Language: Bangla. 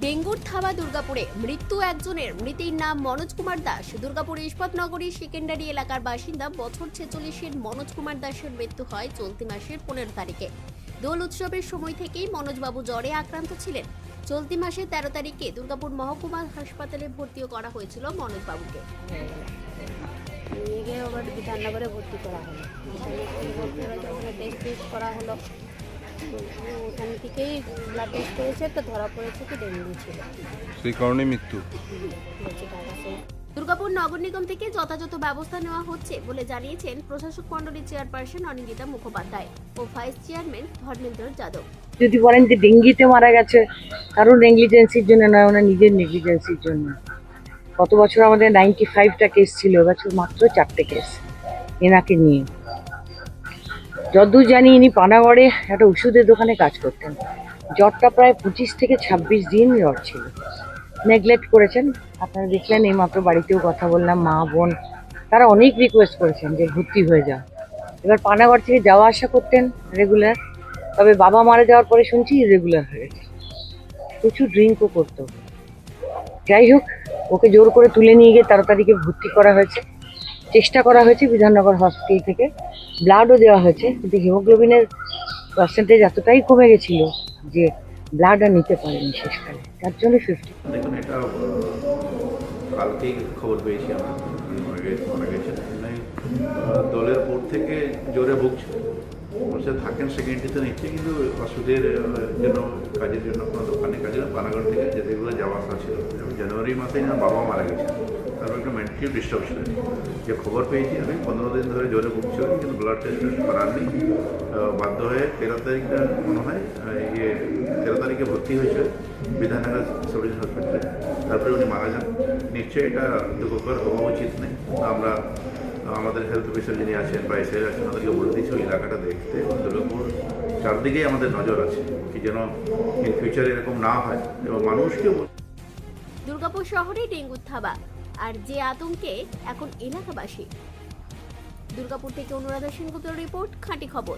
ডেঙ্গুর থাবা দুর্গাপুরে মৃত্যু একজনের। মৃতের নাম মনোজ কুমার দাস। দুর্গাপুর ইস্পাতনগরী সেকেন্ডারি এলাকার বাসিন্দা। বছর 46-এর মনোজ কুমার দাসের মৃত্যু হয় চলতি মাসের 15 তারিখে। দোল উৎসবের সময় থেকেই মনোজবাবু জ্বরে আক্রান্ত ছিলেন। চলতি মাসের 13 তারিখে দুর্গাপুর মহকুমা হাসপাতালে ভর্তিও করা হয়েছিল মনোজবাবুকে। নিয়ে গিয়ে আবার বিধাননগরে ভর্তি করা হলো। ওখানে টেস্ট করা হলো, ওখান থেকেই ব্লাড টেস্ট করেছে, তো ধরা পড়েছে কি ডেঙ্গু ছিল, সেই কারণে মৃত্যু। বলছে টাকা সেই দুর্গাপুর নগর নিগম থেকে যথাযথ ব্যবস্থা নেওয়া হচ্ছে বলে জানিয়েছেন প্রশাসক মণ্ডলীর চেয়ারপারসন অনিন্দিতা মুখোপাধ্যায় ও ভাইস চেয়ারম্যান ধর্মেন্দ্র যাদব। যদি বলেন যে ডেঙ্গিতে মারা গেছে, কারণ নেগলিজেন্সির জন্য নয়, ওনার নিজের নেগলিজেন্সির জন্য। গত বছর আমাদের 95টা কেস ছিল, এবছর মাত্র 4টে কেস এনাকে নিয়ে। যতদূর জানি ইনি পানাগড়ে একটা ওষুধের দোকানে কাজ করতেন। জ্বরটা প্রায় 25 থেকে 26 দিন জ্বর ছিল। নেগলেক্ট করেছেন, আপনারা দেখলেন এইমাত্র বাড়িতেও কথা বললাম, মা বোন তারা অনেক রিকোয়েস্ট করেছেন যে ভর্তি হয়ে যাও। এবার পানাগড় থেকে যাওয়া আসা করতেন রেগুলার, তবে বাবা মারা যাওয়ার পরে শুনছি ইরেগুলার হয়ে গেছে, প্রচুর ড্রিঙ্কও করতো। যাই হোক, ওকে জোর করে তুলে নিয়ে গিয়ে 13 তারিখে ভর্তি করা হয়েছে। চেষ্টা করা হয়েছে বিধাননগর হসপিটাল থেকে, ব্লাডও দেওয়া হয়েছে, কিন্তু হিমোগ্লোবিনের পার্সেন্টেজ এতটাই কমে গেছিল যে ব্লাড আর নিতে পারেনি শেষকালে, তার জন্য 50। দেখুন, এটা কালকেই খবর পেয়েছি আমরা, মারা গেছে। দলের পর থেকে জোরে ভুগছে, বলছে থাকেন সেকেন্ডারিতে নিচ্ছে, কিন্তু ওষুধের জন্য কাজের জন্য কোনো দোকানে কাজে পানাগড় থেকে যেগুলো যাওয়া আসা ছিল। জানুয়ারি মাসেই না বাবা মারা গেছে, তারপর একটা মেন্টালি ডিস্টার্ব ছিল। যে খবর পেয়েছি আমি 15 দিন ধরে জোরে ভুগছিল, কিন্তু ব্লাড টেস্ট করাননি। বাধ্য হয়ে 13 তারিখটা মনে হয় 13 তারিখে ভর্তি হয়েছে বিধাননগর সরকারি হসপিটালে। তারপরে উনি মারা যান। নিশ্চয়ই এটা দুঃখকর হওয়া উচিত নেই। আমরা আমাদের হেলথ অফিসার যিনি আছেন বা এসআই আছেন, আমাদেরকে বলে দিয়েছি ওই এলাকাটা দেখতে। দুর্গাপুর চারদিকেই আমাদের নজর আছে, কি যেন ইন ফিউচারে এরকম না হয়, এবং মানুষকে। দুর্গাপুর শহরে ডেঙ্গুর থাবা আর যে আতঙ্কে এখন এলাকাবাসী। দুর্গাপুর থেকে অনুরাধা সেনগুপ্তের রিপোর্ট, খাঁটি খবর।